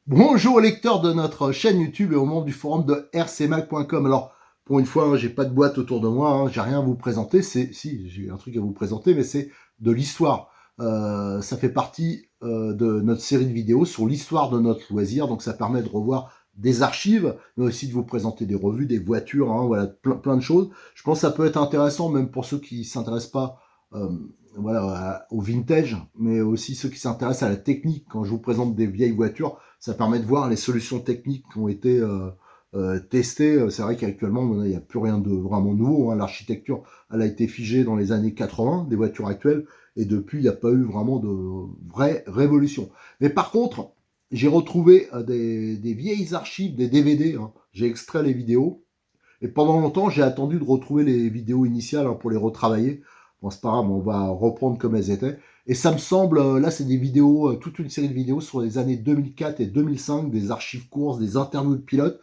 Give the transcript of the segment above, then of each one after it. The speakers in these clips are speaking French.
Bonjour lecteurs de notre chaîne YouTube et aux membres du forum de rcmag.com. Alors, pour une fois, j'ai pas de boîte autour de moi, j'ai rien à vous présenter. Si, j'ai un truc à vous présenter, mais c'est de l'histoire. Ça fait partie de notre série de vidéos sur l'histoire de notre loisir, donc ça permet de revoir des archives, mais aussi de vous présenter des revues, des voitures, voilà, plein de choses. Je pense que ça peut être intéressant, même pour ceux qui s'intéressent pas au vintage, mais aussi ceux qui s'intéressent à la technique. Quand je vous présente des vieilles voitures, ça permet de voir les solutions techniques qui ont été testées. C'est vrai qu'actuellement, il n'y a plus rien de vraiment nouveau. L'architecture, elle a été figée dans les années 80 des voitures actuelles, et depuis, il n'y a pas eu vraiment de vraie révolution. Mais par contre, j'ai retrouvé des vieilles archives, des DVD. J'ai extrait les vidéos, et pendant longtemps, j'ai attendu de retrouver les vidéos initiales pour les retravailler. Bon, c'est pas grave, on va reprendre comme elles étaient. Et ça me semble, là, c'est des vidéos, toute une série de vidéos sur les années 2004 et 2005, des archives courses, des interviews de pilotes.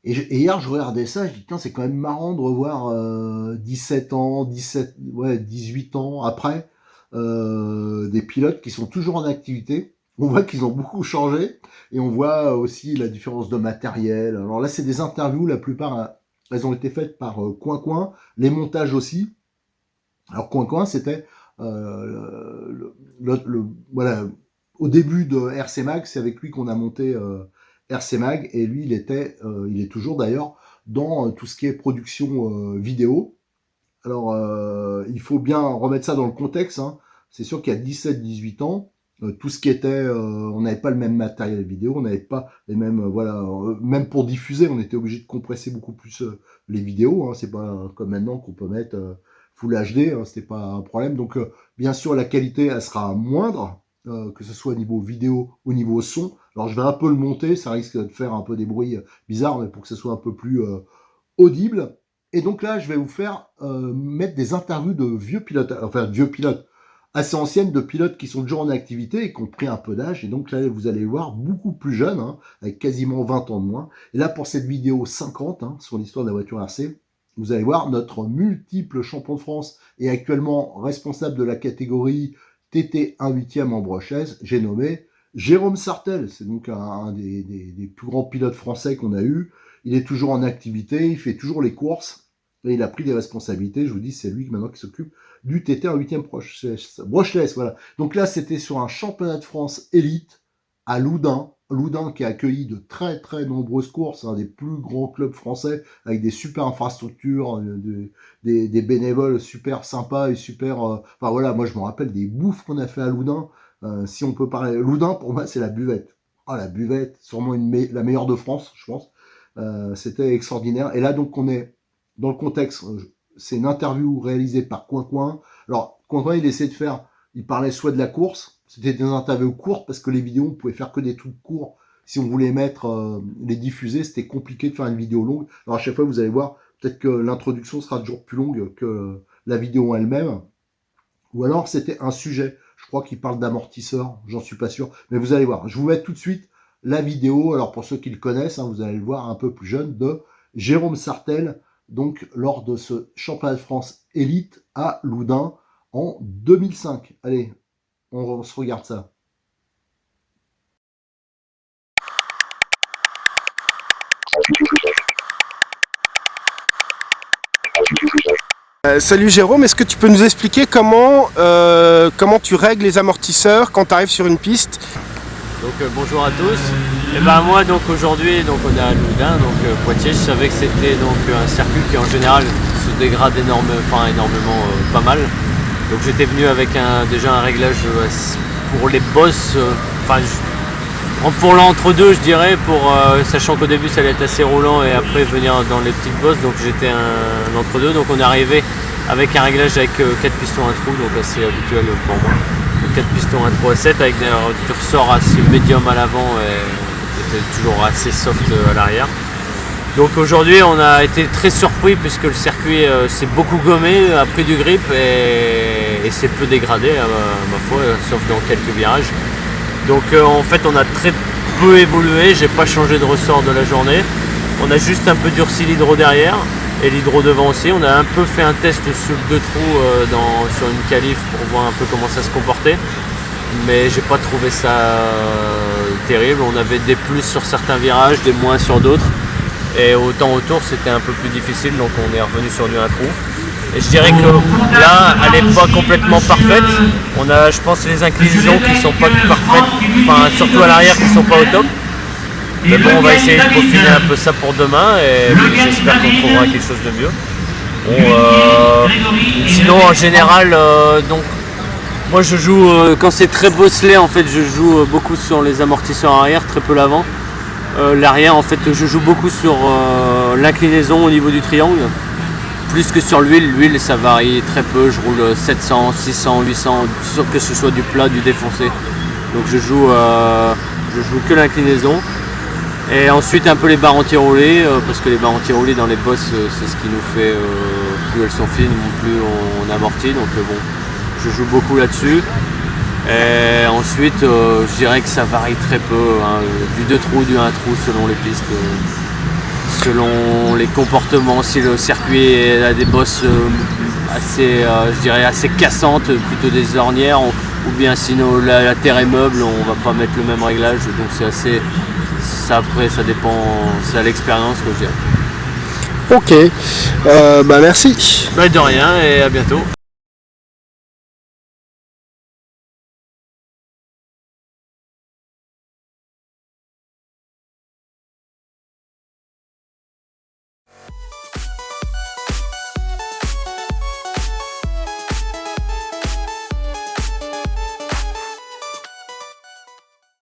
Et hier, je regardais ça, je dis, tiens, c'est quand même marrant de revoir 17 ans, 18 ans après, des pilotes qui sont toujours en activité. On voit qu'ils ont beaucoup changé, et on voit aussi la différence de matériel. Alors là, c'est des interviews, la plupart, elles ont été faites par Coin, les montages aussi. Alors Coin, c'était voilà, au début de RC Mag, c'est avec lui qu'on a monté RC Mag, et lui il est toujours d'ailleurs dans tout ce qui est production vidéo. Alors il faut bien remettre ça dans le contexte, c'est sûr qu'il y a 17-18 ans, tout ce qui était, on n'avait pas le même matériel vidéo, on n'avait pas les mêmes, même pour diffuser, on était obligé de compresser beaucoup plus les vidéos, c'est pas comme maintenant qu'on peut mettre Full HD, c'était pas un problème. Donc, bien sûr, la qualité, elle sera moindre, que ce soit au niveau vidéo ou au niveau son. Alors, je vais un peu le monter, ça risque de faire un peu des bruits bizarres, mais pour que ce soit un peu plus audible. Et donc là, je vais vous faire mettre des interviews de vieux pilotes, assez anciennes, de pilotes qui sont déjà en activité et qui ont pris un peu d'âge. Et donc là, vous allez voir beaucoup plus jeunes, avec quasiment 20 ans de moins. Et là, pour cette vidéo 50, sur l'histoire de la voiture RC, vous allez voir notre multiple champion de France et actuellement responsable de la catégorie TT 1/8 en brochaise, j'ai nommé Jérôme Sartel. C'est donc un des plus grands pilotes français qu'on a eu. Il est toujours en activité, il fait toujours les courses et il a pris des responsabilités. Je vous dis, c'est lui maintenant qui s'occupe du TT 1/8 brochaise. Voilà. Donc là, c'était sur un championnat de France élite à Loudun. Loudun qui a accueilli de très très nombreuses courses, des plus grands clubs français avec des super infrastructures, des bénévoles super sympas et super... Enfin voilà, moi je me rappelle des bouffes qu'on a fait à Loudun. Si on peut parler... Loudun, pour moi, c'est la buvette. La buvette, sûrement la meilleure de France, je pense. C'était extraordinaire. Et là, donc, on est dans le contexte. C'est une interview réalisée par Coin. Alors, Coin, il essaie de faire... Il parlait soit de la course, c'était des interviews courtes parce que les vidéos, on pouvait faire que des trucs courts. Si on voulait les diffuser, c'était compliqué de faire une vidéo longue. Alors à chaque fois, vous allez voir, peut-être que l'introduction sera toujours plus longue que la vidéo elle-même. Ou alors, c'était un sujet. Je crois qu'il parle d'amortisseur, j'en suis pas sûr. Mais vous allez voir, je vous mets tout de suite la vidéo. Alors pour ceux qui le connaissent, vous allez le voir un peu plus jeune, de Jérôme Sartel, donc lors de ce championnat de France élite à Loudun en 2005. Allez, on se regarde ça. Salut Jérôme, est-ce que tu peux nous expliquer comment tu règles les amortisseurs quand tu arrives sur une piste? Donc bonjour à tous. Et ben moi donc aujourd'hui on est à Loudun, donc Poitiers. Je savais que c'était donc un circuit qui en général se dégrade énormément, pas mal. Donc j'étais venu avec déjà un réglage pour les bosses, pour l'entre-deux je dirais, sachant qu'au début ça allait être assez roulant et après venir dans les petites bosses, donc j'étais un entre-deux. Donc on est arrivé avec un réglage avec 4 pistons à trous, donc assez habituel pour moi. 4 pistons à 3 à 7 avec du ressort assez médium à l'avant et toujours assez soft à l'arrière. Donc aujourd'hui on a été très surpris puisque le circuit s'est beaucoup gommé, a pris du grip et s'est peu dégradé à ma foi, sauf dans quelques virages. Donc en fait on a très peu évolué, j'ai pas changé de ressort de la journée. On a juste un peu durci l'hydro derrière et l'hydro devant aussi. On a un peu fait un test sur 2 trous sur une qualif pour voir un peu comment ça se comportait. mais j'ai pas trouvé ça terrible. On avait des plus sur certains virages, des moins sur d'autres. Et autant autour c'était un peu plus difficile, donc on est revenu sur du 1 trou. Et je dirais que là, elle n'est pas complètement parfaite. On a, je pense, les inclinaisons qui sont pas parfaites, enfin surtout à l'arrière qui sont pas au top. Mais bon, on va essayer de peaufiner un peu ça pour demain et j'espère qu'on trouvera quelque chose de mieux. Bon, sinon, en général, donc moi je joue, quand c'est très bosselé, en fait, je joue beaucoup sur les amortisseurs arrière, très peu l'avant. L'arrière, en fait, je joue beaucoup sur l'inclinaison au niveau du triangle. Plus que sur l'huile, l'huile ça varie très peu, je roule 700, 600, 800, que ce soit du plat, du défoncé. Donc je joue que l'inclinaison. Et ensuite un peu les barres anti-roulées, parce que les barres anti-roulées dans les bosses, c'est ce qui nous fait, plus elles sont fines, plus on amortit. Donc bon, je joue beaucoup là-dessus. Et ensuite, je dirais que ça varie très peu, hein, du 2 trous, du 1 trou selon les pistes. Selon les comportements, si le circuit a des bosses assez, je dirais assez cassantes, plutôt des ornières, ou bien sinon la terre est meuble, on va pas mettre le même réglage, donc c'est assez, ça après ça dépend, c'est à l'expérience que je dirais. Ok, bah merci. Bah de rien et à bientôt.